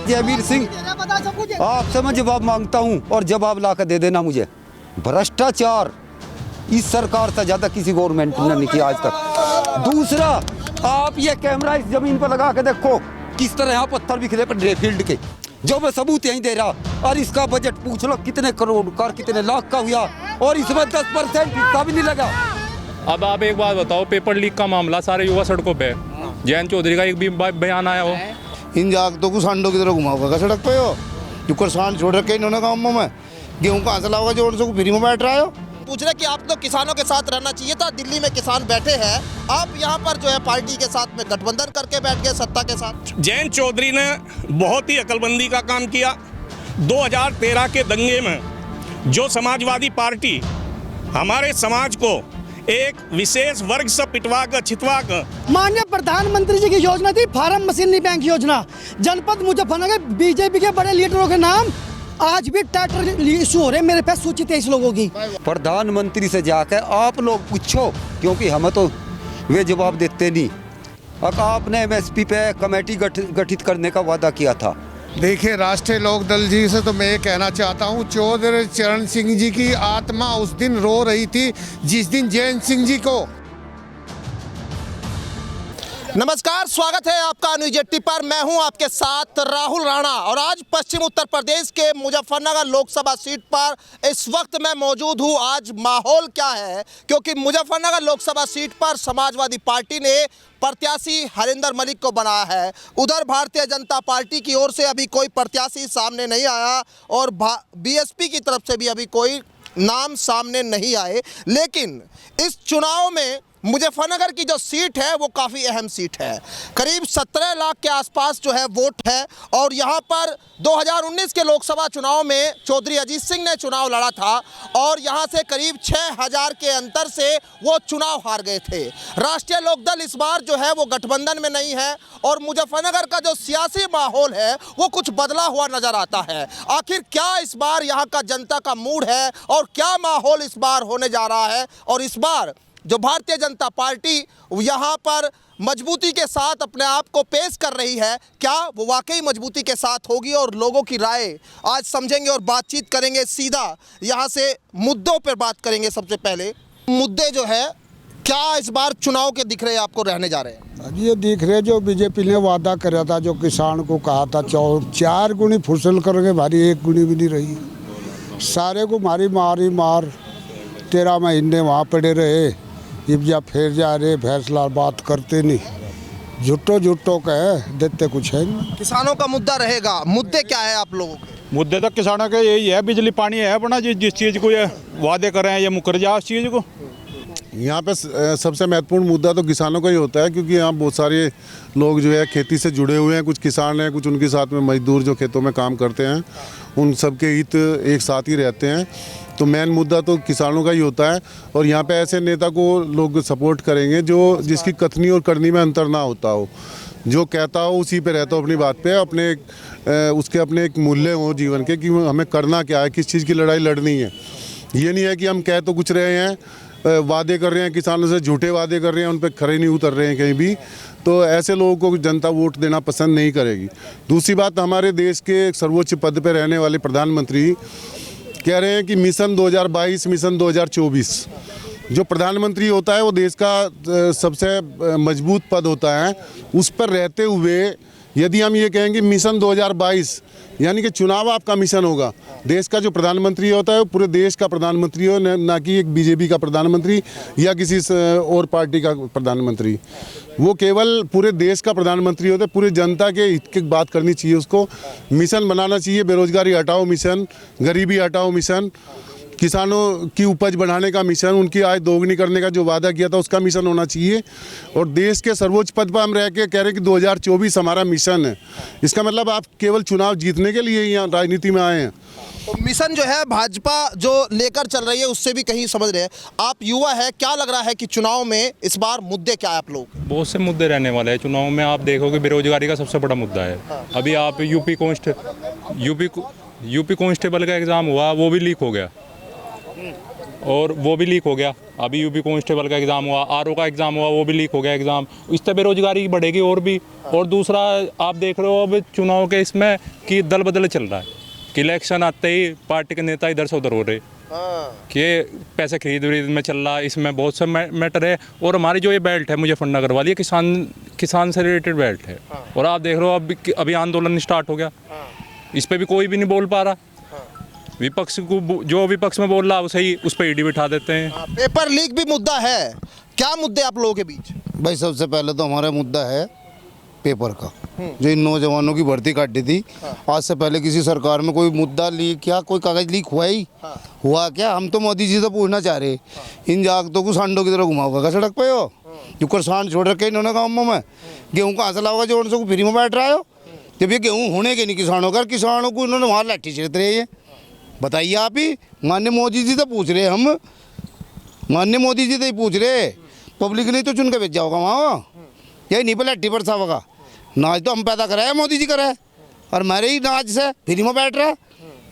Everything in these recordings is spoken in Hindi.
जयवीर सिंह, आपसे मैं जवाब मांगता हूं और जवाब ला कर दे देना मुझे। भ्रष्टाचार इस सरकार से ज़्यादा किसी गवर्नमेंट ने नहीं किया आज तक। दूसरा, आप ये कैमरा इस जमीन पर लगा के देखो किस तरह यहाँ पत्थर बिखरे पड़े फील्ड के, जो मैं सबूत यहीं दे रहा। और इसका बजट पूछ लो कितने करोड़ का, कितने लाख का हुआ, और इसमें 10% हिस्सा भी नहीं लगा। अब आप एक बात बताओ, पेपर लीक का मामला, सारे युवा सड़कों पे, जयंत चौधरी का एक भी बयान आया हो? इन जागतों को सांडों की तरह घुमाओगा सड़क पे हो, जो किसान छोड़ रखे इन्होंने गाँव में, गेहूँ कहाँ से लाओगा जो उनसे फ्री में बैठ रहा है। पूछ रहे कि आप तो किसानों के साथ रहना चाहिए था, दिल्ली में किसान बैठे हैं, आप यहाँ पर जो है पार्टी के साथ में गठबंधन करके बैठ गए सत्ता के साथ। जयंत चौधरी ने बहुत ही अकलमंदी का काम किया। 2013 के दंगे में जो समाजवादी पार्टी हमारे समाज को एक विशेष वर्ग से पिटवा कर छितवा कर, माननीय प्रधानमंत्री जी की योजना थी फार्म मशीनरी बैंक योजना, जनपद मुजफ्फरनगर बीजेपी के बड़े लीडरों के नाम आज भी टाइटल इशू हो रहे, मेरे पास सूची 23 लोगों की। प्रधानमंत्री से जाकर आप लोग पूछो, क्योंकि हमें तो वे जवाब देते नहीं। अब आपने MSP पे कमेटी गठित करने का वादा किया था। देखिए, राष्ट्रीय लोकदल जी से तो मैं ये कहना चाहता हूँ, चौधरी चरण सिंह जी की आत्मा उस दिन रो रही थी जिस दिन जयंत सिंह जी को। नमस्कार, स्वागत है आपका न्यूज 80 पर। मैं हूं आपके साथ राहुल राणा और आज पश्चिम उत्तर प्रदेश के मुजफ्फरनगर लोकसभा सीट पर इस वक्त मैं मौजूद हूं। आज माहौल क्या है, क्योंकि मुजफ्फरनगर लोकसभा सीट पर समाजवादी पार्टी ने प्रत्याशी हरिंदर मलिक को बनाया है। उधर भारतीय जनता पार्टी की ओर से अभी कोई प्रत्याशी सामने नहीं आया और BSP की तरफ से भी अभी कोई नाम सामने नहीं आए। लेकिन इस चुनाव में मुजफ्फरनगर की जो सीट है वो काफ़ी अहम सीट है। करीब 17 लाख के आसपास जो है वोट है और यहाँ पर 2019 के लोकसभा चुनाव में चौधरी अजीत सिंह ने चुनाव लड़ा था और यहाँ से करीब 6000 के अंतर से वो चुनाव हार गए थे। राष्ट्रीय लोकदल इस बार जो है वो गठबंधन में नहीं है और मुजफ्फरनगर का जो सियासी माहौल है वो कुछ बदला हुआ नजर आता है। आखिर क्या इस बार यहाँ का जनता का मूड है और क्या माहौल इस बार होने जा रहा है, और इस बार जो भारतीय जनता पार्टी यहाँ पर मजबूती के साथ अपने आप को पेश कर रही है, क्या वो वाकई मजबूती के साथ होगी, और लोगों की राय आज समझेंगे और बातचीत करेंगे। सीधा यहाँ से मुद्दों पर बात करेंगे। सबसे पहले मुद्दे जो है, क्या इस बार चुनाव के दिख रहे हैं आपको रहने जा रहे हैं? ये दिख रहे जो बीजेपी ने वादा करा था, जो किसान को कहा था 4 गुनी फसल करेंगे, भारी 1 गुनी भी नहीं रही। सारे को मारी मार 13 महीने वहाँ पड़े रहे, इब्जा फेर जा रहे, फैसला बात करते नहीं, झुट्टो कहे देते कुछ है नहीं। किसानों का मुद्दा रहेगा। मुद्दे क्या है आप लोगों के? मुद्दे तो किसानों के यही है, बिजली पानी है अपना, जिस चीज़ को ये वादे कर रहे हैं ये मुकर जाए उस चीज़ को। यहाँ पे सबसे महत्वपूर्ण मुद्दा तो किसानों का ही होता है, क्योंकि यहाँ बहुत सारे लोग जो है खेती से जुड़े हुए हैं। कुछ किसान हैं, कुछ उनके साथ में मजदूर जो खेतों में काम करते हैं, उन सब के हित एक साथ ही रहते हैं। तो मेन मुद्दा तो किसानों का ही होता है और यहाँ पे ऐसे नेता को लोग सपोर्ट करेंगे जो जिसकी कथनी और करनी में अंतर ना होता हो, जो कहता हो उसी पे रहता हो अपनी बात पे, उसके अपने एक मूल्य हो जीवन के कि हमें करना क्या है, किस चीज़ की लड़ाई लड़नी है। ये नहीं है कि हम कह तो कुछ रहे हैं, वादे कर रहे हैं किसानों से, झूठे वादे कर रहे हैं, उन पर खरे नहीं उतर रहे हैं कहीं भी। तो ऐसे लोगों को जनता वोट देना पसंद नहीं करेगी। दूसरी बात, हमारे देश के सर्वोच्च पद पर रहने वाले प्रधानमंत्री कह रहे हैं कि मिशन 2022, मिशन 2024, जो प्रधानमंत्री होता है वो देश का सबसे मजबूत पद होता है। उस पर रहते हुए यदि हम ये कहेंगे मिशन 2022, यानी कि चुनाव आपका मिशन होगा। देश का जो प्रधानमंत्री होता है वो पूरे देश का प्रधानमंत्री हो, ना कि एक बीजेपी का प्रधानमंत्री या किसी और पार्टी का प्रधानमंत्री। वो केवल पूरे देश का प्रधानमंत्री होता है। पूरे जनता के हित की बात करनी चाहिए, उसको मिशन बनाना चाहिए। बेरोजगारी हटाओ मिशन, गरीबी हटाओ मिशन, किसानों की उपज बढ़ाने का मिशन, उनकी आय दोगुनी करने का जो वादा किया था उसका मिशन होना चाहिए। और देश के सर्वोच्च पद पर हम रह के कह रहे हैं कि 2024 हमारा मिशन है। इसका मतलब आप केवल चुनाव जीतने के लिए यहाँ राजनीति में आए हैं। तो मिशन जो है भाजपा जो लेकर चल रही है उससे भी कहीं समझ रहे हैं। आप युवा है, क्या लग रहा है कि चुनाव में इस बार मुद्दे क्या है आप लोग? बहुत से मुद्दे रहने वाले हैं चुनाव में। आप देखोगे बेरोजगारी का सबसे बड़ा मुद्दा है। अभी आप यूपी कांस्टेबल का एग्ज़ाम हुआ, वो भी लीक हो गया, और वो भी लीक हो गया। अभी यूपी कांस्टेबल का एग्ज़ाम हुआ, आरओ का एग्ज़ाम हुआ, वो भी लीक हो गया एग्ज़ाम। इससे बेरोजगारी बढ़ेगी और भी। और दूसरा आप देख रहे हो अब चुनाव के इसमें कि दल बदल चल रहा है कि इलेक्शन आते ही पार्टी के नेता इधर से उधर हो रहे कि पैसे खरीद में चल रहा है। इसमें बहुत से मैटर है। और हमारी जो ये बेल्ट है मुजफ्फरनगर वाली, ये किसान से रिलेटेड बेल्ट है। और आप देख रहे हो अभी आंदोलन स्टार्ट हो गया, इस पर भी कोई भी नहीं बोल पा रहा। विपक्ष को जो विपक्ष में बोल रहा है सही, उस पर ईडी बिठा देते हैं। पेपर लीक भी मुद्दा है, क्या मुद्दे आप लोगों के बीच? भाई सबसे पहले तो हमारा मुद्दा है पेपर का, जो इन नौजवानों की भर्ती काटी थी। आज से पहले किसी सरकार में कोई मुद्दा लीक या कोई कागज लीक हुआ ही हुआ क्या? हम तो मोदी जी से पूछना चाह रहे, इन जागतों को सांडों की तरह घुमाओगा सड़क पे हो? जो किसान छोड़ रखे इन्होंने गाँव में, गेहूँ कहाँ से लाओगा जो उनसे फ्री में बैठ रहा हो? जब ये गेहूँ होने के नहीं किसानों का, किसानों को इन्होंने वहाँ लाठी छेड़ रहे हैं। बताइए आप ही, माननीय मोदी जी से पूछ रहे हम, माननीय मोदी जी से ही पूछ रहे। पब्लिक नहीं तो चुन के भेज जाओगा वहाँ, यही नहीं पहले लाठी बरसा होगा। नाच तो हम पैदा कराए, मोदी जी कराए, और हमारे ही नाच से फ्री में बैठ रहा है।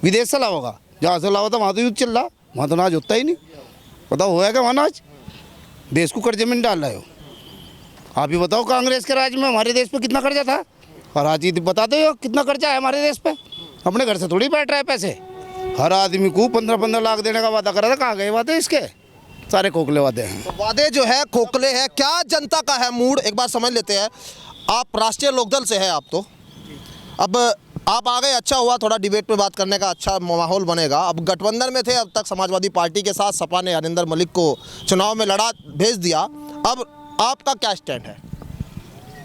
विदेश से लाओगा, जहाँ से लाओ तो वहाँ तो युद्ध चल रहा, वहाँ तो नाच होता ही नहीं। पता हुआ है क्या वहाँ नाच? देश को कर्जे में डाल रहे हो आप ही। बताओ कांग्रेस के राज में हमारे देश पे कितना कर्जा था, और आज ही बताते हो कितना कर्जा है हमारे देश पे। अपने घर से थोड़ी बैठ रहा है पैसे। हर आदमी को 15-15 लाख देने का वादा करा था, कहाँ गए वादे इसके? सारे खोखले वादे हैं। तो वादे जो है खोखले हैं। क्या जनता का है मूड, एक बार समझ लेते हैं। आप राष्ट्रीय लोकदल से है, आप तो अब आप आ गए, अच्छा हुआ, थोड़ा डिबेट पे बात करने का अच्छा माहौल बनेगा। अब गठबंधन में थे अब तक समाजवादी पार्टी के साथ, सपा ने हरिंदर मलिक को चुनाव में लड़ा भेज दिया। अब आपका क्या स्टैंड है?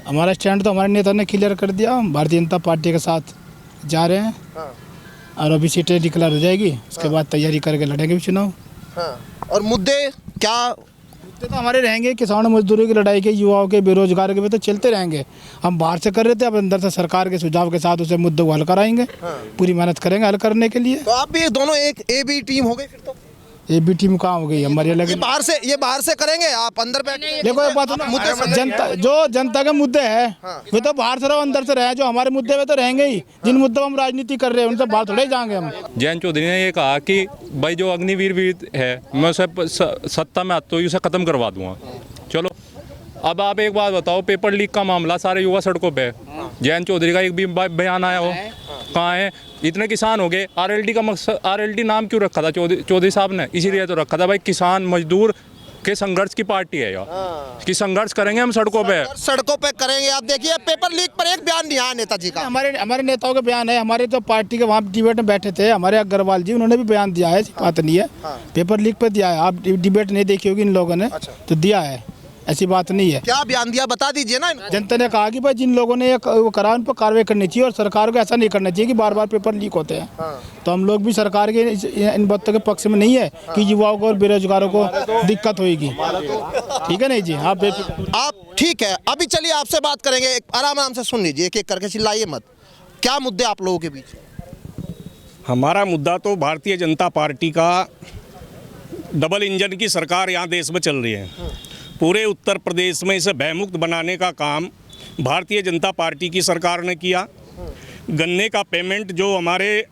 हमारा स्टैंड तो हमारे नेता ने क्लियर कर दिया, हम भारतीय जनता पार्टी के साथ जा रहे हैं। और अभी सीटें डिक्लेयर हो जाएगी, उसके बाद तैयारी करके लड़ेंगे भी चुनाव। और मुद्दे क्या? मुद्दे तो हमारे रहेंगे, किसानों मजदूरों की लड़ाई के, युवाओं के, बेरोजगार के भी तो चलते रहेंगे। हम बाहर से कर रहे थे, अब अंदर से सरकार के सुझाव के साथ उसे मुद्दे को हल कराएंगे। पूरी मेहनत करेंगे हल करने के लिए। तो आप भी दोनों एक ए बी टीम हो गई फिर तो? ये भी टीम कहाँ हो गई हमारी अलग? ये बाहर से करेंगे, आप अंदर बैठ। देखो एक बात, जनता के मुद्दे है वे तो बाहर से रहो अंदर से रहे। जो हमारे मुद्दे वे तो रहेंगे ही। जिन मुद्दों हम राजनीति कर रहे हैं उनसे बाहर थोड़े जाएंगे हम। जयंत चौधरी ने ये कहा कि भाई जो अग्निवीर है मैं उसे सत्ता में आता हूँ उसे ख़त्म करवा दूंगा। चलो अब आप एक बात बताओ, पेपर लीक का मामला, सारे युवा सड़कों पे, जयंत चौधरी का एक भी बयान आया हो? कहाँ है? इतने किसान हो गए। आरएलडी का मकसद, आरएलडी नाम क्यों रखा था चौधरी साहब ने? इसीलिए तो रखा था भाई किसान मजदूर के संघर्ष की पार्टी है यार, कि संघर्ष करेंगे हम सड़कों पे करेंगे। आप देखिए पेपर लीक पर एक बयान नहीं आया नेताजी का। हमारे नेताओं का बयान है। हमारे तो पार्टी के वहाँ डिबेट में बैठे थे हमारे अग्रवाल जी, उन्होंने भी बयान दिया है, बात नहीं है। पेपर लीक पे दिया है। आप डिबेट नहीं देखी होगी इन लोगों ने, तो दिया है, ऐसी बात नहीं है। क्या बयान दिया बता दीजिए ना। जनता ने कहा कि भाई जिन लोगों ने वो करा उन पर कार्रवाई करनी चाहिए, और सरकार को ऐसा नहीं करना चाहिए कि बार बार पेपर लीक होते हैं। तो हम लोग भी सरकार के इन बातों के पक्ष में नहीं है कि युवाओं को और बेरोजगारों को दिक्कत होगी। ठीक है नहीं जी? आप ठीक है। अभी चलिए आपसे बात करेंगे, आराम से सुन लीजिए, एक एक करके चिल्लाइए मत। क्या मुद्दे आप लोगों के बीच? हमारा मुद्दा तो भारतीय जनता पार्टी का डबल इंजन की सरकार यहाँ देश में चल रही है। पूरे उत्तर प्रदेश में इसे भयमुक्त बनाने का काम भारतीय जनता पार्टी की सरकार ने किया। गन्ने का पेमेंट जो हमारे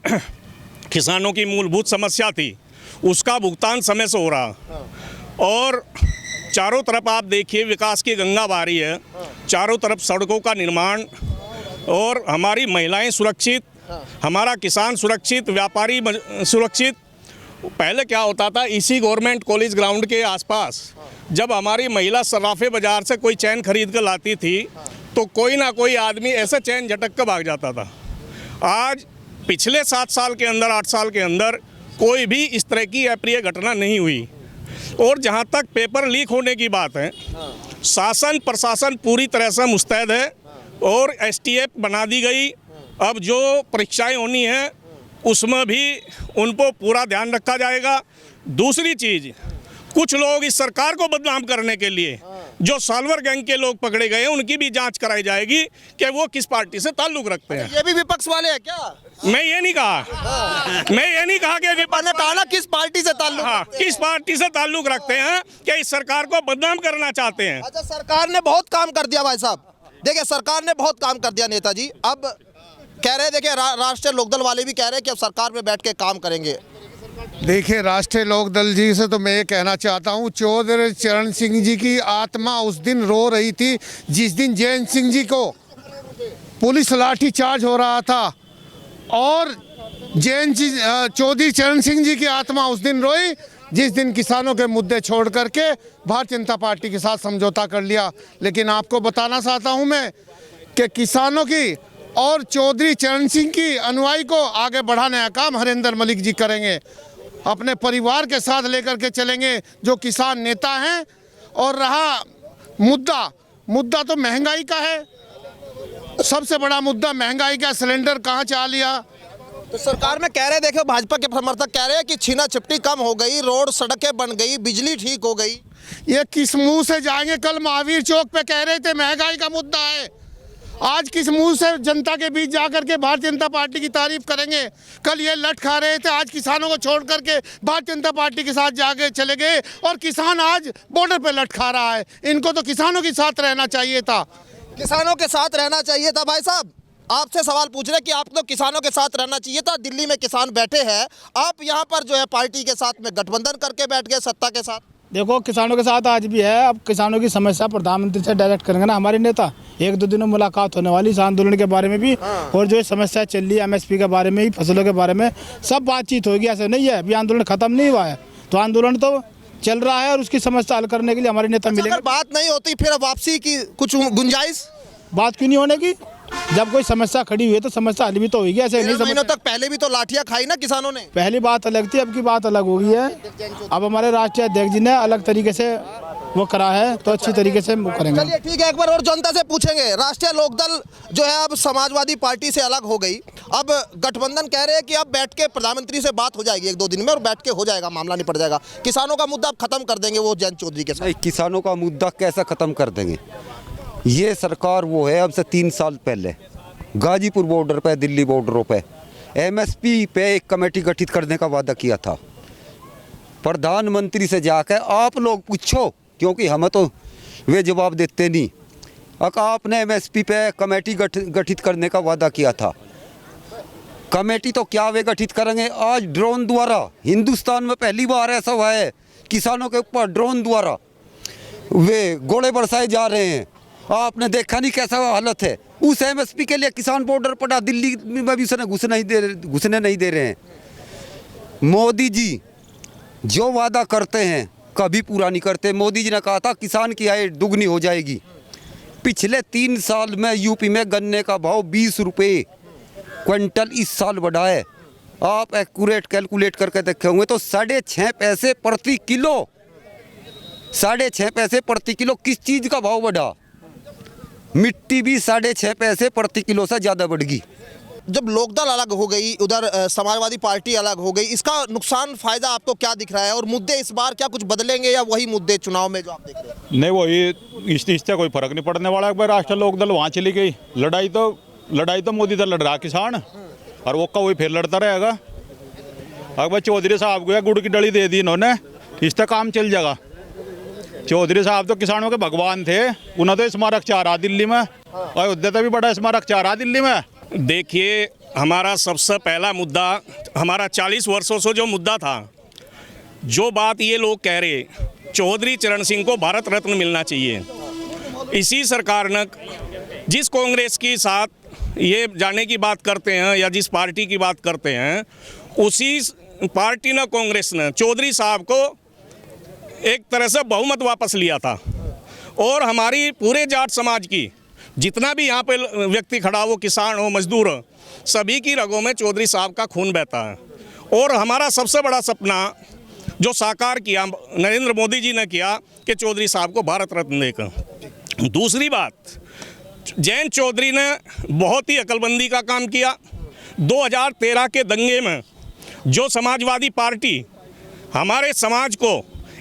किसानों की मूलभूत समस्या थी, उसका भुगतान समय से हो रहा। और चारों तरफ आप देखिए विकास की गंगा बह रही है। चारों तरफ सड़कों का निर्माण, और हमारी महिलाएं सुरक्षित, हमारा किसान सुरक्षित, व्यापारी सुरक्षित। पहले क्या होता था, इसी गवर्नमेंट कॉलेज ग्राउंड के आसपास जब हमारी महिला सराफे बाज़ार से कोई चैन खरीद कर लाती थी, तो कोई ना कोई आदमी ऐसे चैन झटक कर भाग जाता था। आज पिछले 7 साल के अंदर, 8 साल के अंदर कोई भी इस तरह की अप्रिय घटना नहीं हुई। और जहाँ तक पेपर लीक होने की बात है, शासन प्रशासन पूरी तरह से मुस्तैद है, और एसटीएफ बना दी गई। अब जो परीक्षाएं होनी हैं उसमें भी उन पर पूरा ध्यान रखा जाएगा। दूसरी चीज़, कुछ लोग इस सरकार को बदनाम करने के लिए जो साल्वर गैंग के लोग पकड़े गए हैं, उनकी भी जांच कराई जाएगी कि वो किस पार्टी से ताल्लुक रखते हैं। ये भी विपक्ष वाले हैं क्या? मैं ये नहीं कहा, मैं ये नहीं कहा कि विपक्ष ने कहा ना किस पार्टी से ताल्लुक। हाँ, किस पार्टी से ताल्लुक रखते हैं कि इस सरकार को बदनाम करना चाहते हैं। अच्छा, सरकार ने बहुत काम कर दिया भाई साहब। देखिए सरकार ने बहुत काम कर दिया नेताजी। अब कह रहे, देखिए राष्ट्रीय लोकदल वाले भी कह रहे हैं कि अब सरकार में बैठ के काम करेंगे। देखिए, राष्ट्रीय लोकदल जी से तो मैं ये कहना चाहता हूँ, चौधरी चरण सिंह जी की आत्मा उस दिन रो रही थी जिस दिन जैन सिंह जी को पुलिस लाठी चार्ज हो रहा था, और चौधरी चरण सिंह जी की आत्मा उस दिन रोई जिस दिन किसानों के मुद्दे छोड़ करके भारतीय जनता पार्टी के साथ समझौता कर लिया। लेकिन आपको बताना चाहता हूँ मैं कि किसानों की और चौधरी चरण सिंह की अनुयायी को आगे बढ़ाने का काम हरेंद्र मलिक जी करेंगे, अपने परिवार के साथ लेकर के चलेंगे जो किसान नेता हैं। और रहा मुद्दा तो महंगाई का है, सबसे बड़ा मुद्दा महंगाई का। सिलेंडर कहाँ चला लिया। तो सरकार में कह रहे, देखो भाजपा के समर्थक कह रहे हैं कि छीना छिपटी कम हो गई, रोड सड़कें बन गई, बिजली ठीक हो गई। ये किस मुंह से जाएंगे? कल महावीर चौक पे कह रहे थे महंगाई का मुद्दा है, आज किस मुंह से जनता के बीच जाकर के भारतीय जनता पार्टी की तारीफ करेंगे? कल ये लट खा रहे थे, आज किसानों को छोड़ करके भारतीय जनता पार्टी के साथ जाके चले गए, और किसान आज बॉर्डर पे लट खा रहा है। इनको तो किसानों के साथ रहना चाहिए था। किसानों के साथ रहना चाहिए था। भाई साहब, आपसे सवाल पूछ रहे कि आप तो किसानों के साथ रहना चाहिए था। दिल्ली में किसान बैठे हैं, आप यहाँ पर जो है पार्टी के साथ में गठबंधन करके बैठ गए सत्ता के साथ। देखो, किसानों के साथ आज भी है। अब किसानों की समस्या प्रधानमंत्री से डायरेक्ट करेंगे ना हमारे नेता। एक दो दिनों मुलाकात होने वाली इस आंदोलन के बारे में भी, और जो समस्या चल रही है MSP के बारे में, फसलों के बारे में, सब बातचीत होगी। ऐसे नहीं है अभी आंदोलन खत्म नहीं हुआ है, तो आंदोलन तो चल रहा है और उसकी समस्या हल करने के लिए हमारे नेता मिलेंगे। अगर बात नहीं होती फिर वापसी की कुछ गुंजाइश? बात क्यों नहीं होने की? जब कोई समस्या खड़ी हुई है तो समस्या हल भी तो होगी। ऐसे नहीं, महीनों तक पहले भी तो लाठियां खाई ना किसानों ने। पहली बात अलग थी, अब की बात अलग हो गई है। अब हमारे राष्ट्रीय अध्यक्ष जी ने अलग तरीके से वो करा है, तो अच्छी तरीके से वो करेंगे। चलिए ठीक है, एक बार और जनता से पूछेंगे। राष्ट्रीय लोकदल जो है अब समाजवादी पार्टी से अलग हो गई, अब गठबंधन कह रहे हैं कि अब बैठ के प्रधानमंत्री से बात हो जाएगी 1-2 दिन में, और बैठ के हो जाएगा, मामला निपट जाएगा। किसानों का मुद्दा खत्म कर देंगे वो जयंत चौधरी के साथ। नहीं, किसानों का मुद्दा कैसा ख़त्म कर देंगे? ये सरकार वो है, अब से 3 साल पहले गाजीपुर बॉर्डर पे, दिल्ली बॉर्डरों पे MSP पे एक कमेटी गठित करने का वादा किया था। प्रधानमंत्री से जाकर आप लोग पूछो, क्योंकि हमें तो वे जवाब देते नहीं। आपने MSP पे कमेटी गठित करने का वादा किया था। कमेटी तो क्या वे गठित करेंगे? आज ड्रोन द्वारा, हिंदुस्तान में पहली बार ऐसा हुआ है, किसानों के ऊपर ड्रोन द्वारा वे गोले बरसाए जा रहे हैं। आपने देखा नहीं कैसा हालत है। उस MSP के लिए किसान बॉर्डर पड़ा, दिल्ली में भी उसने घुसने नहीं दे रहे हैं। मोदी जी जो वादा करते हैं कभी पूरा नहीं करते। मोदी जी ने कहा था किसान की आय दुगनी हो जाएगी। पिछले 3 साल में यूपी में गन्ने का भाव 20 रुपये क्विंटल इस साल बढ़ा है। आप एक्यूरेट कैलकुलेट करके देखे होंगे तो 6.5 पैसे प्रति किलो, 6.5 पैसे प्रति किलो किस चीज़ का भाव बढ़ा? मिट्टी भी 6.5 पैसे प्रति किलो से ज़्यादा बढ़ गई। जब लोकदल अलग हो गई, उधर समाजवादी पार्टी अलग हो गई, इसका नुकसान फायदा आपको क्या दिख रहा है? और मुद्दे इस बार क्या कुछ बदलेंगे या वही मुद्दे चुनाव में जो आप देख रहे हैं? नहीं, वही इससे कोई फर्क नहीं पड़ने वाला। एक बार राष्ट्रीय लोकदल वहाँ चली गई, लड़ाई तो मोदी दल लड़ रहा किसान, और वो का वही फिर लड़ता रहेगा। अगर चौधरी साहब को गुड़ की डली दे दी इन्होंने, इससे काम चल जाएगा। चौधरी साहब तो किसानों के भगवान थे, उन्हें तो स्मारक चाह रहा दिल्ली में, अयोध्या से भी बड़ा स्मारक चाह रहा दिल्ली में। देखिए, हमारा सबसे पहला मुद्दा, हमारा 40 वर्षों से जो मुद्दा था, जो बात ये लोग कह रहे, चौधरी चरण सिंह को भारत रत्न मिलना चाहिए। इसी सरकार ने जिस कांग्रेस के साथ ये जाने की बात करते हैं या जिस पार्टी की बात करते हैं, उसी पार्टी ने, कांग्रेस ने चौधरी साहब को एक तरह से बहुमत वापस लिया था। और हमारी पूरे जाट समाज की जितना भी यहाँ पे व्यक्ति खड़ा हो, किसान हो, मजदूर हो, सभी की रगों में चौधरी साहब का खून बहता है। और हमारा सबसे बड़ा सपना जो साकार किया नरेंद्र मोदी जी ने किया कि चौधरी साहब को भारत रत्न देकर। दूसरी बात, जयंत चौधरी ने बहुत ही अकलमंदी का काम किया। 2013 के दंगे में जो समाजवादी पार्टी हमारे समाज को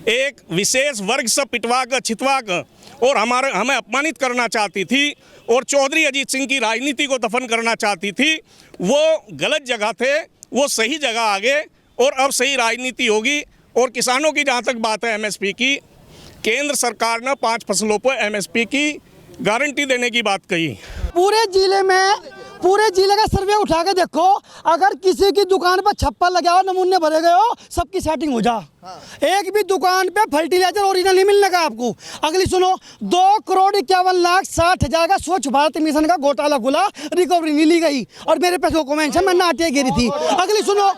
एक विशेष वर्ग से पिटवा कर, छितवा कर और हमें अपमानित करना चाहती थी और चौधरी अजीत सिंह की राजनीति को दफन करना चाहती थी, वो गलत जगह थे, वो सही जगह आ गए और अब सही राजनीति होगी। और किसानों की जहाँ तक बात है MSP की, केंद्र सरकार ने 5 फसलों पर MSP की गारंटी देने की बात कही। पूरे जिले में पूरे जिले का सर्वे उठा के देखो, अगर किसी की दुकान पर छप्पर लगा हो, नमूने भरे गए हो, सबकी सेटिंग हो जा। एक भी दुकान पे फर्टिलाइजर ओरिजिनल नहीं मिलने का आपको। अगली सुनो, 2,51,60,000 का स्वच्छ भारत मिशन का घोटाला खुला, रिकवरी नहीं ली गई और मेरे पे डॉक्यूमेंट्स है, मैं नाटिया गिरी थी। अगली सुनो,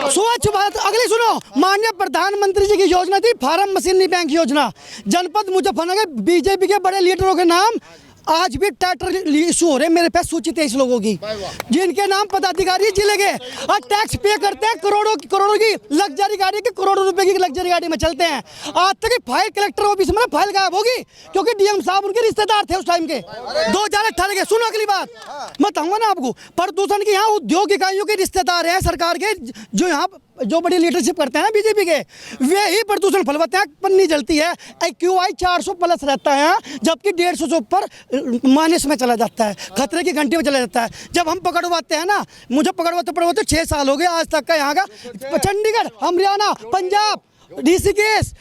स्वच्छ भारत, अगली सुनो, माननीय प्रधानमंत्री जी की योजना थी फार्म मशीनरी बैंक योजना। जनपद मुजफ्फरनगर बीजेपी के बड़े लीडरों के नाम आज भी ट्रैक्टर इशू हो रहे हैं मेरे पास, सूची 23 लोगों की, जिनके नाम पदाधिकारी जिले के और टैक्स पे करते हैं करोड़ों की लग्जरी गाड़ी की, करोड़ों रुपए की लग्जरी गाड़ी में चलते हैं। आज तक फाइल कलेक्टर ऑफिस में फाइल गायब होगी क्योंकि डीएम साहब उनके रिश्तेदार थे उस टाइम के 2018 के। सुनो अगली बात मैं कहूँगा ना आपको, प्रदूषण के यहाँ उद्योग इकाइयों के रिश्तेदार हैं सरकार के, जो यहाँ जो बड़ी लीडरशिप करते हैं ना बीजेपी के, वे ही प्रदूषण फैलाते हैं। पन्नी जलती है, AQI 400 प्लस रहता है, जबकि 150 से ऊपर माइनस में चला जाता है, खतरे की घंटी में चला जाता है। जब हम पकड़वाते हैं ना, मुझे पकड़वाते 6 साल हो गए आज तक का, यहाँ का चंडीगढ़, हरियाणा, पंजाब, ऋषिकेश,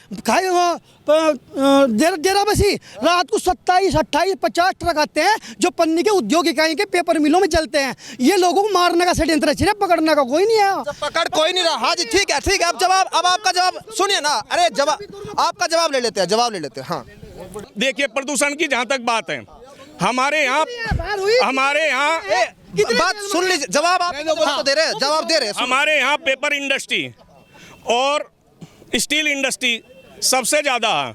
डेराबसी, रात को 27, 28, 50 ट्रक आते हैं जो पन्नी के उद्योग इकाई के पेपर मिलों में जलते हैं। ये लोगों को मारने का षड्यंत्र है, पकड़ने का कोई नहीं है। पकड़ कोई नहीं रहा। हाँ जी ठीक है, ठीक है। अब आपका जवाब सुनिए ना। अरे जवाब, आपका जवाब ले लेते हैं, हाँ। देखिए, प्रदूषण की जहाँ तक बात है, हमारे यहाँ बात सुन लीजिए, जवाब आप तो दे रहे हैं, जवाब दे रहे हैं। हमारे यहाँ पेपर इंडस्ट्री और स्टील इंडस्ट्री सबसे ज़्यादा है।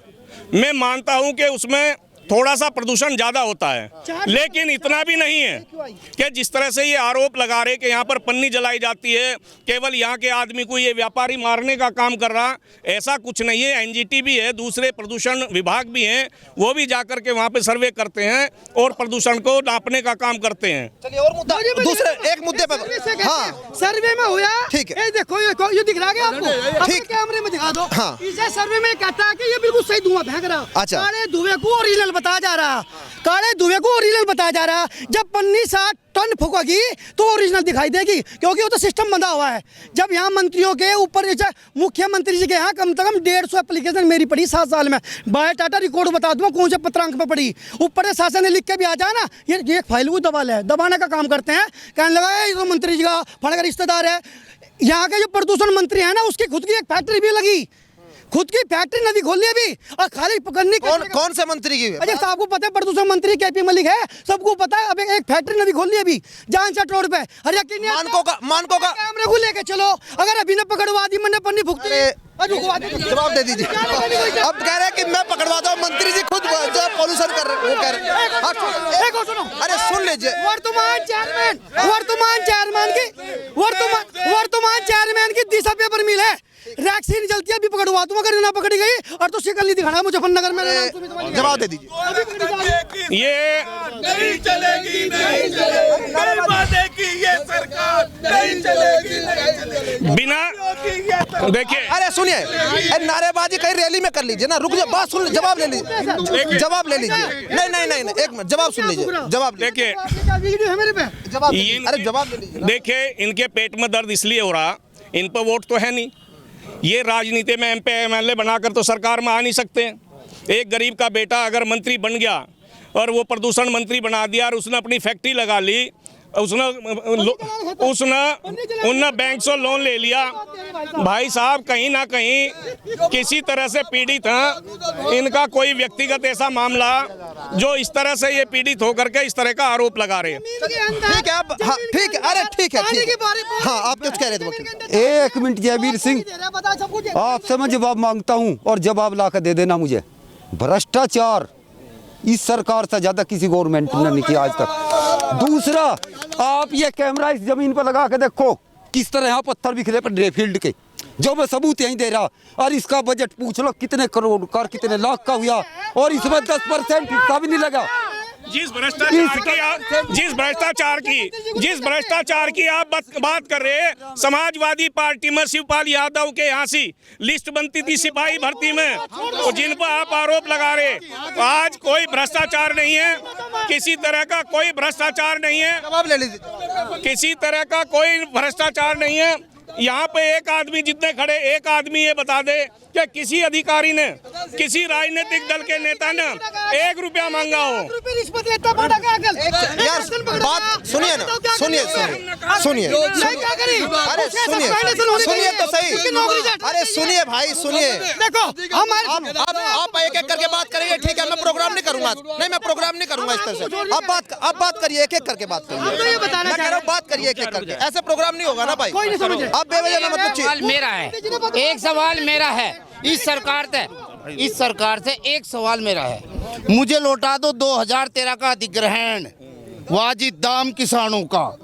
मैं मानता हूँ कि उसमें थोड़ा सा प्रदूषण ज़्यादा होता है, लेकिन इतना भी नहीं है कि जिस तरह से ये आरोप लगा रहे कि यहाँ पर पन्नी जलाई जाती है, केवल यहाँ के आदमी को ये व्यापारी मारने का काम कर रहा। ऐसा कुछ नहीं है। एनजीटी भी है, दूसरे प्रदूषण विभाग भी हैं, वो भी जाकर के वहाँ पे सर्वे करते हैं और प्रदूषण को नापने का काम करते हैं। चलिए और मुद्दा, दूसरे एक मुद्दे पे, हाँ सर्वे में हुआ, ठीक है। देखो ये दिख रहा है आपको, ठीक, कैमरे में दिखा दो। हाँ। इसे सर्वे में कहता है कि ये बिल्कुल सही धुआं फेंक रहा। अच्छा। काले धुएं को ओरिजिनल बताया जा रहा, काले धुएं को ओरिजिनल बताया जा रहा। जब पन्नी 60 टन फूकेगी तो ओरिजिनल दिखाई देगी, क्योंकि वो तो सिस्टम बंधा हुआ है। जब यहाँ मंत्रियों के ऊपर, मुख्यमंत्री जी के यहाँ कम से कम 150 एप्लीकेशन मेरी पड़ी 7 साल में, बायोडाटा रिकॉर्ड बता दूंगा कौन से पत्रांक में पड़ी। ऊपर से शासन ने लिख के भी आ जाए ना, ये एक फाइल को दबाने का काम करते हैं। कहने लगा ये तो मंत्री जी का फड़ का रिश्तेदार है। यहाँ के जो प्रदूषण मंत्री है ना, उसकी खुद की एक फैक्ट्री भी लगी, खुद की फैक्ट्री नदी खोल ली अभी, और खाली पकड़ने कौन से मंत्री की? अजय साहब को पता है, प्रदूषण मंत्री KP मलिक है, सबको पता है। अब एक फैक्ट्री नदी खोल ली अभी जानचट रोड पे। अरे यकीन मानको का कैमरे को लेके चलो, अगर अभी न पकड़वा दी, मैंने पन्नी फूकती है। जवाब दे दीजिए। अब कह रहे हैं कि मैं पकड़वाता हूँ, मंत्री जी खुद जो पोल्यूशन कर रहे हैं वो कह रहे हैं। अरे सुन लीजिए, वर्तमान चेयरमैन की दिशा पेपर मिल है, वैक्सीन जलती है, अभी पकड़वा दूंगा अगर ना पकड़ी गई, और तो शिकल नहीं दिखाना मुजफ्फरनगर में। जवाब दे दीजिए। ये नहीं चलेगी, नहीं चलेगी, वादे की ये सरकार नहीं चलेगी, बिना देखिए, अरे सुनिए, नारेबाजी कहीं रैली में कर लीजिए ना, रुक जाओ, बात सुन, जवाब ले लीजिए, जवाब ले लीजिए। नहीं, एक मिनट, जवाब सुन लीजिए, जवाब देखिए, अरे जवाब ले लीजिए। देखिए, इनके पेट में दर्द इसलिए हो रहा, इन पर वोट तो है नहीं। ये राजनीति में MP MLA बनाकर तो सरकार में आ नहीं सकते। एक गरीब का बेटा अगर मंत्री बन गया और वो प्रदूषण मंत्री बना दिया और उसने अपनी फैक्ट्री लगा ली, उसने बैंक से लोन ले लिया, भाई साहब कहीं ना कहीं किसी तरह से पीड़ित हैं। इनका कोई व्यक्तिगत ऐसा मामला जो इस तरह से ये पीड़ित होकर के इस तरह का आरोप लगा रहे हैं। ठीक है, आप ठीक है, अरे ठीक है, हाँ आप कुछ कह रहे थे वकील। 1 मिनट जयवीर सिंह, आपसे मैं जवाब मांगता हूँ और जवाब ला कर दे देना मुझे। भ्रष्टाचार इस सरकार से ज्यादा किसी गवर्नमेंट ने नहीं किया आज तक। दूसरा, आप ये कैमरा इस जमीन पर लगा के देखो किस तरह यहाँ पत्थर बिखरे पड़े फील्ड के, जो मैं सबूत यहीं दे रहा। और इसका बजट पूछ लो कितने करोड़ का, कितने लाख का हुआ, और इसमें 10% हिस्सा भी नहीं लगा। जिस भ्रष्टाचार की आप बात कर रहे हैं, समाजवादी पार्टी में शिवपाल यादव के यहाँ से लिस्ट बनती थी सिपाही भर्ती में, तो जिन पर आप आरोप लगा रहे, आज कोई भ्रष्टाचार नहीं है, किसी तरह का कोई भ्रष्टाचार नहीं है। जवाब ले लीजिए। किसी तरह का कोई भ्रष्टाचार नहीं है। यहाँ पे एक आदमी जितने खड़े, एक आदमी ये बता दे कि किसी अधिकारी ने, किसी राजनीतिक दल के नेता ने 1 रुपया मांगा हो। यार बात सुनिए ना, सुनिए सुनिए नहीं क्या करी? अरे उसके सुनिए सस्पेंशन होनी सुनिए चाहिए। तो सही। उसकी नौकरी से अरे सुनिए भाई सुनिए। देखो हमारे आप एक एक करके बात करिए, ठीक है? मैं प्रोग्राम नहीं करूंगा, नहीं मैं प्रोग्राम नहीं करूंगा इस तरह से। आप बात करिए, एक एक करके बात करिए। हम तो ये बताना मैं कह रहा हूँ बात करिए एक एक करके, ऐसे प्रोग्राम नहीं होगा ना भाई। कोई नहीं समझे। आप बेवजह ना मतलब सवाल मेरा है, एक सवाल मेरा है इस सरकार से एक सवाल मेरा है, मुझे लौटा दो 2013 का अधिग्रहण वाजिब दाम किसानों का।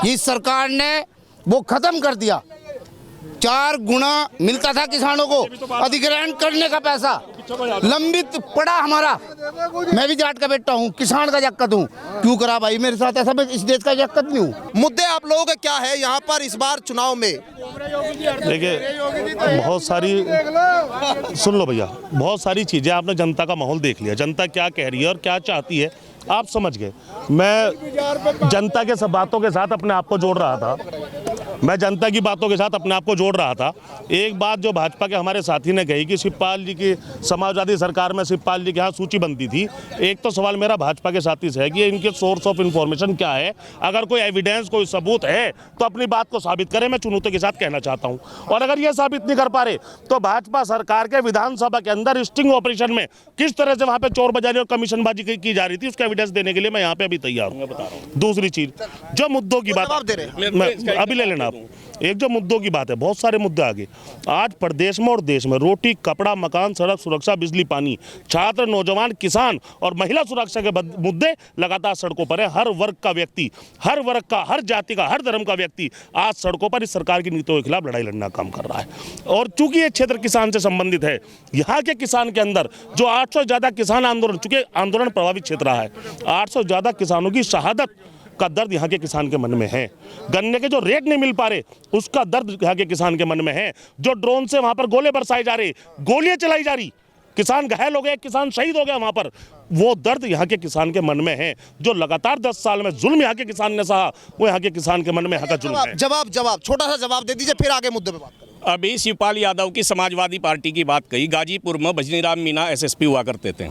इस सरकार ने वो खत्म कर दिया, 4 गुना मिलता था किसानों को अधिग्रहण करने का पैसा, लंबित पड़ा हमारा। मैं भी जाट का बेटा हूँ, किसान का जक्कत हूँ, क्यों करा भाई मेरे साथ ऐसा? मैं इस देश का जक्कत नहीं हूँ। मुद्दे आप लोगों के क्या है यहाँ पर इस बार चुनाव में? देखिए बहुत सारी, सुन लो भैया, बहुत सारी चीज़ें आपने जनता का माहौल देख लिया, जनता क्या कह रही है और क्या चाहती है आप समझ गए। मैं जनता के सब बातों के साथ अपने आप को जोड़ रहा था, मैं जनता की बातों के साथ अपने आप को जोड़ रहा था। एक बात जो भाजपा के हमारे साथी ने कही कि शिवपाल जी की समाजवादी सरकार में शिवपाल जी के यहाँ सूची बनती थी, एक तो सवाल मेरा भाजपा के साथी से है कि इनके सोर्स ऑफ इंफॉर्मेशन क्या है। अगर कोई एविडेंस, कोई सबूत है तो अपनी बात को साबित करें, मैं चुनौती के साथ कहना चाहता हूँ। और अगर ये साबित नहीं कर पा रहे तो भाजपा सरकार के विधानसभा के अंदर स्टिंग ऑपरेशन में किस तरह से वहाँ पे चोर बजारी और कमीशनबाजी की जा रही थी उसका एविडेंस देने के लिए मैं यहाँ पे अभी तैयार हूँ। दूसरी चीज, जो मुद्दों की बात अभी ले लेना आप, एक जो मुद्दों की बात है, बहुत सारे मुद्दे आगे आज प्रदेश में और देश में, रोटी, कपड़ा, मकान, सड़क सुरक्षा, बिजली, पानी, छात्र, नौजवान, किसान और महिला सुरक्षा के मुद्दे लगातार सड़कों पर है। हर वर्ग का व्यक्ति, हर वर्ग का, हर जाति का, हर धर्म का व्यक्ति आज सड़कों पर इस सरकार की नीतियों के खिलाफ लड़ाई लड़ना काम कर रहा है। और चूंकि ये क्षेत्र किसान से संबंधित है, यहाँ के किसान के अंदर जो 800 से ज्यादा किसान आंदोलन, चूंकि आंदोलन प्रभावित क्षेत्र रहा है, 800 से ज्यादा किसानों की शहादत का दर्द यहाँ के किसान के मन में है। गन्ने के जो रेट नहीं मिल पा रहे उसका दर्द यहाँ के किसान के मन में है। जो ड्रोन से वहाँ पर गोले बरसाए जा रहे, गोलियां चलाई जा रही, किसान घायल हो गए, किसान शहीद हो गया वहाँ पर, वो दर्द यहाँ के किसान के मन में है। जो लगातार 10 साल में जुल्म यहाँ के किसान ने सहा, वो यहाँ के किसान के मन में यहाँ का जुल्म है। जवाब छोटा सा जवाब दे दीजिए, फिर आगे मुद्दे पे बात करें। अभी शिवपाल यादव की समाजवादी पार्टी की बात कही। गाजीपुर में भजनीराम मीना एसएसपी हुआ करते थे,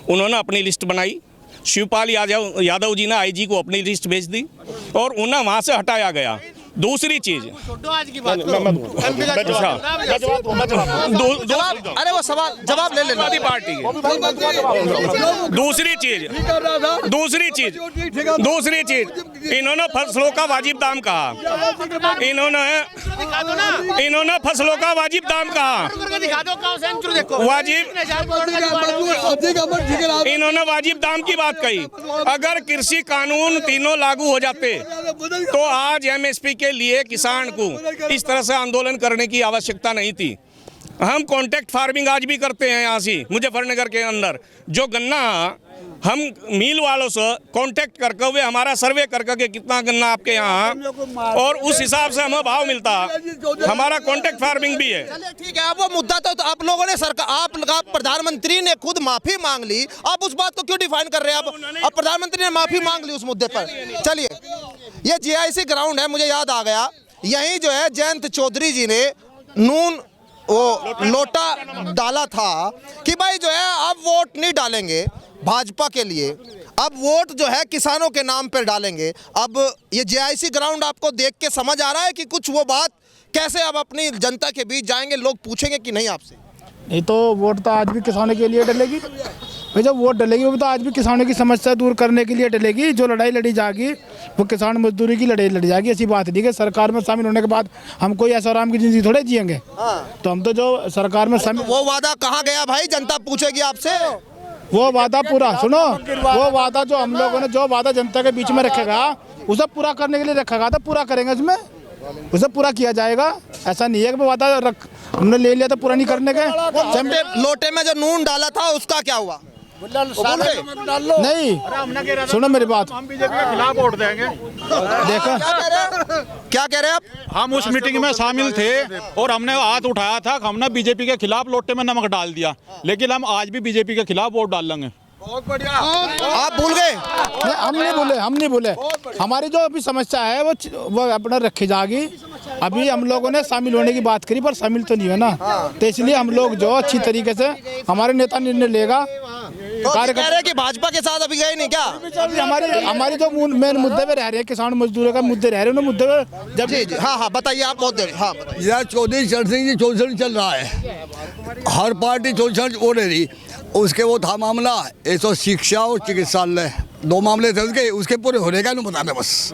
उन्होंने अपनी लिस्ट बनाई, शिवपाल यादव जी ने आईजी को अपनी लिस्ट भेज दी और उन्हें वहां से हटाया गया। दूसरी चीज, अरे वो सवाल जवाब ले लेना पार्टी की। दूसरी चीज इन्होंने फसलों का वाजिब दाम कहा, इन्होंने फसलों का वाजिब दाम कहा, इन्होंने वाजिब दाम की बात कही। अगर कृषि कानून तीनों लागू हो जाते तो आज एमएसपी के लिए किसान को इस तरह से आंदोलन करने की आवश्यकता नहीं थी। हम कॉन्ट्रैक्ट फार्मिंग आज भी करते हैं यहाँ से मुजफ्फरनगर के अंदर। जो गन्ना हम मिल वालों से कॉन्टैक्ट करके हुए हमारा सर्वे करके कितना गन्ना आपके यहाँ, और उस हिसाब से हमें भाव मिलता, हमारा कॉन्ट्रैक्ट फार्मिंग भी है। ठीक है, अब वो मुद्दा तो आप लोगों ने सरकार, आप प्रधानमंत्री ने खुद माफी मांग ली, आप उस बात को क्यों डिफाइन कर रहे हैं? अब प्रधानमंत्री ने माफी मांग ली उस मुद्दे पर। चलिए, ये जीआईसी ग्राउंड है, मुझे याद आ गया, यही जो है जयंत चौधरी जी ने नून वो लोटा डाला था कि भाई जो है अब वोट नहीं डालेंगे भाजपा के लिए, अब वोट जो है किसानों के नाम पर डालेंगे। अब ये जीआईसी ग्राउंड आपको देख के समझ आ रहा है कि कुछ वो बात कैसे अब अपनी जनता के बीच जाएंगे, लोग पूछेंगे कि नहीं आपसे? नहीं तो वोट तो आज भी किसानों के लिए डलेगी भाई, जब वोट डलेगी वो तो आज भी किसानों की समस्या दूर करने के लिए डलेगी। जो लड़ाई लड़ी जाएगी वो किसान मजदूरी की लड़ाई लड़ी जाएगी। ऐसी बात नहीं है सरकार में शामिल होने के बाद हम कोई ऐसा आराम की जिंदगी थोड़े जिएंगे। तो हम तो जो सरकार में शामिल, वो वादा कहाँ गया भाई? जनता पूछेगी आपसे। वो वादा पूरा सुनो, वो वादा जो हम लोगों ने जो वादा जनता के बीच में रखेगा उसे पूरा करने के लिए रखा गया था, पूरा करेंगे, उसमें उसे पूरा किया जाएगा। ऐसा नहीं है कि वादा हमने ले लिया तो पूरा नहीं करने के। लोटे में जो नून डाला था उसका क्या हुआ? नहीं, सुनो मेरी बात, हम बीजेपी के खिलाफ वोट देंगे। देखो क्या कह रहे हैं आप? हम उस मीटिंग में शामिल थे और हमने हाथ उठाया था, हमने बीजेपी के खिलाफ लोटे में नमक डाल दिया, लेकिन हम आज भी बीजेपी के खिलाफ वोट डाल लेंगे। बहुत बढ़िया। आप भूल गए? हम नहीं भूले। हमारी जो अभी समस्या है वो अपना रखी जाएगी। अभी हम लोगों ने शामिल होने की बात करी पर शामिल तो नहीं है ना, तो इसलिए हम लोग जो अच्छी तरीके से हमारे नेता निर्णय लेगा तो कह रहे हैं कि भाजपा के साथ अभी गए नहीं क्या? हमारे जो मेन मुद्दे पे रह रहे हैं, किसान मजदूरों का मुद्दे रह रहे हैं, मुद्दे पे जब जी हाँ बताइए आप बहुत देर हाँ बताइए। यार चौधरी चरण सिंह जी शोषण चल रहा है, हर पार्टी शोषण हो रही। उसके वो था मामला एक तो शिक्षा और चिकित्सालय, 2 मामले थे उसके पूरे होने का बताने बस।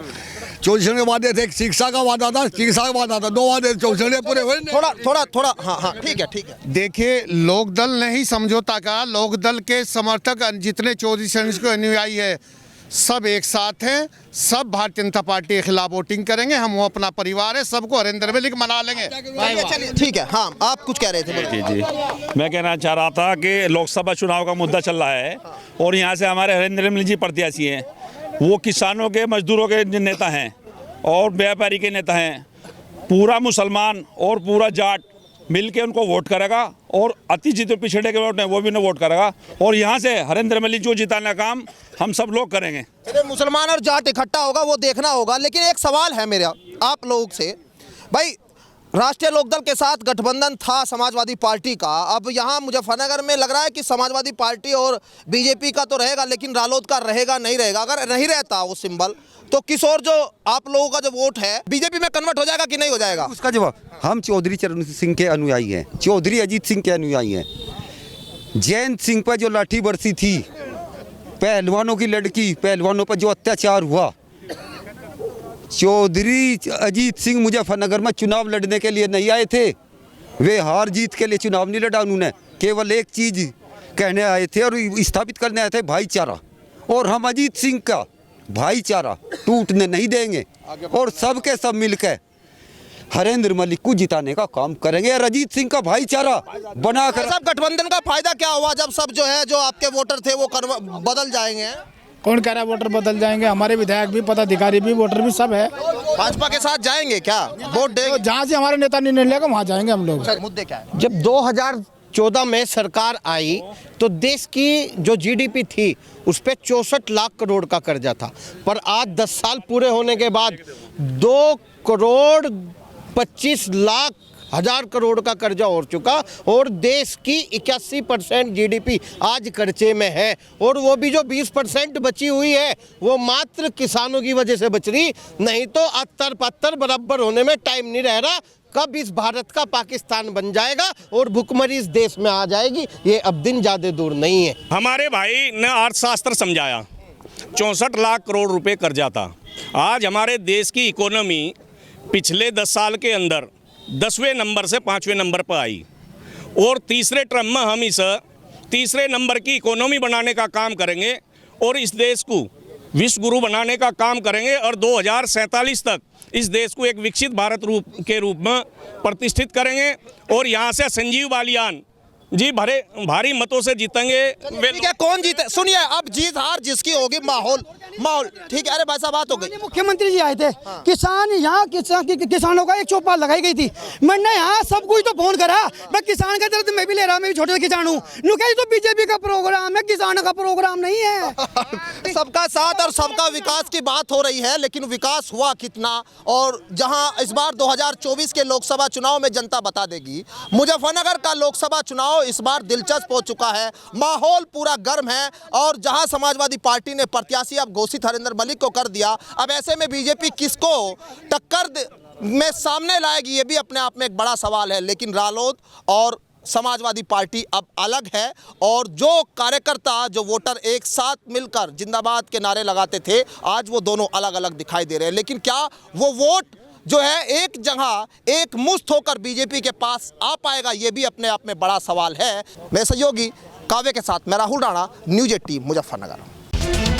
शोषण के वादे थे, शिक्षा का वादा था, चिकित्सा का वादा था, 2 वादे शोषण के पूरे हुए। थोड़ा हाँ ठीक है। देखिए, लोकदल नहीं समझौता का, लोकदल के समर्थक जितने चौधरी चरण सिंह के अनुयायी है सब एक साथ हैं, सब भारतीय जनता पार्टी के खिलाफ वोटिंग करेंगे। हम वो अपना परिवार है, सबको हरिंदर में लिख मना लेंगे। चलिए ठीक है। हाँ आप कुछ कह रहे थे? जी मैं कहना चाह रहा था कि लोकसभा चुनाव का मुद्दा चल रहा है और यहाँ से हमारे हरिंदर मिल जी प्रत्याशी हैं, वो किसानों के मजदूरों के नेता हैं और व्यापारी के नेता हैं। पूरा मुसलमान और पूरा जाट मिल के उनको वोट करेगा और अति जितने पिछड़े के वोट हैं वो भी उन्हें वोट करेगा और यहाँ से हरिंदर मलिक जो जिताने का काम हम सब लोग करेंगे। मुसलमान और जाट इकट्ठा होगा वो देखना होगा। लेकिन एक सवाल है मेरा आप लोगों से, भाई राष्ट्रीय लोकदल के साथ गठबंधन था समाजवादी पार्टी का, अब यहाँ मुजफ्फरनगर में लग रहा है कि समाजवादी पार्टी और बीजेपी का तो रहेगा लेकिन रालोद का रहेगा नहीं रहेगा। अगर नहीं रहता वो सिंबल तो किशोर जो आप लोगों का जो वोट है बीजेपी में कन्वर्ट हो जाएगा कि नहीं हो जाएगा? उसका जवाब, हम चौधरी चरण सिंह के अनुयायी हैं, चौधरी अजीत सिंह के अनुयायी हैं। जयंत सिंह पर जो लाठी बरसी थी, पहलवानों की लड़की, पहलवानों पर जो अत्याचार हुआ, चौधरी अजीत सिंह मुजफ्फरनगर में चुनाव लड़ने के लिए नहीं आए थे। वे हार जीत के लिए चुनाव नहीं लड़ा, उन्होंने केवल एक चीज़ कहने आए थे और स्थापित करने आए थे, भाईचारा। और हम अजीत सिंह का भाईचारा टूटने नहीं देंगे और सबके सब मिलकर हरिंदर मलिक को जिताने का काम करेंगे और अजीत सिंह का भाईचारा बनाकर। सब गठबंधन का फायदा क्या हुआ जब सब जो है जो आपके वोटर थे वो बदल जाएंगे? कौन कह रहा है वोटर बदल जाएंगे? हमारे विधायक भी, पदाधिकारी भी, वोटर भी सब है। भाजपा के साथ जाएंगे क्या वोट देंगे? जहाँ से हमारे नेता निर्णय लेगा वहाँ जाएंगे हम लोग। मुद्दे क्या है? जब 2014 में सरकार आई तो देश की जो जीडीपी थी उस पर 64 लाख करोड़ का कर्जा था, पर आज 10 साल पूरे होने के बाद 2 करोड़ 25 लाख हजार करोड़ का कर्जा हो चुका और देश की 81% जीडीपी आज कर्जे में है। और वो भी जो 20% बची हुई है वो मात्र किसानों की वजह से बच रही, नहीं तो 70-75 बराबर होने में टाइम नहीं रह रहा। कब इस भारत का पाकिस्तान बन जाएगा और भुखमरी इस देश में आ जाएगी, ये अब दिन ज़्यादा दूर नहीं है। हमारे भाई ने अर्थशास्त्र समझाया, 64 लाख करोड़ रुपए कर्जा था। आज हमारे देश की इकोनॉमी पिछले 10 साल के अंदर 10वें नंबर से 5वें नंबर पर आई और तीसरे टर्म में हम इस तीसरे नंबर की इकोनॉमी बनाने का काम करेंगे और इस देश को विश्व गुरु बनाने का काम करेंगे और 2047 तक इस देश को एक विकसित भारत के रूप में प्रतिष्ठित करेंगे और यहाँ से संजीव बालियान जी भारी मतों से जीतेंगे। ठीक है, कौन जीते? सुनिए, अब जीत हार जिसकी होगी, माहौल ठीक है। अरे भाई साहब बात हो गई। मुख्यमंत्री जी आए थे, किसान यहाँ किसानों का एक चौपाल लगाई गई थी। मैंने यहाँ सब कुछ तो फोन करा, मैं किसान का दर्द मैं भी ले रहा, मैं भी छोटे किसान हूँ। तो बीजेपी का प्रोग्राम है, किसानों का प्रोग्राम नहीं है। सबका साथ और सबका विकास की बात हो रही है, लेकिन विकास हुआ कितना? और जहाँ इस बार 2024 के लोकसभा चुनाव में जनता बता देगी। मुजफ्फरनगर का लोकसभा चुनाव इस बार दिलचस्प हो चुका है, माहौल पूरा गर्म है और जहां समाजवादी पार्टी ने प्रत्याशी अब घोषित हरिंदर मलिक को कर दिया, अब ऐसे में बीजेपी किसको टक्कर में सामने लाएगी ये भी अपने आप में एक बड़ा सवाल है। लेकिन रालोद और समाजवादी पार्टी अब अलग है और जो कार्यकर्ता जो वोटर एक साथ मिलकर जिंदाबाद के नारे लगाते थे, आज वो दोनों अलग अलग दिखाई दे रहे हैं। लेकिन क्या वो वोट जो है एक जगह एक मुश्त होकर बीजेपी के पास आ पाएगा, ये भी अपने आप में बड़ा सवाल है। मेरे सहयोगी काव्य के साथ मैं राहुल राणा, न्यूज़ 18 मुजफ्फरनगर।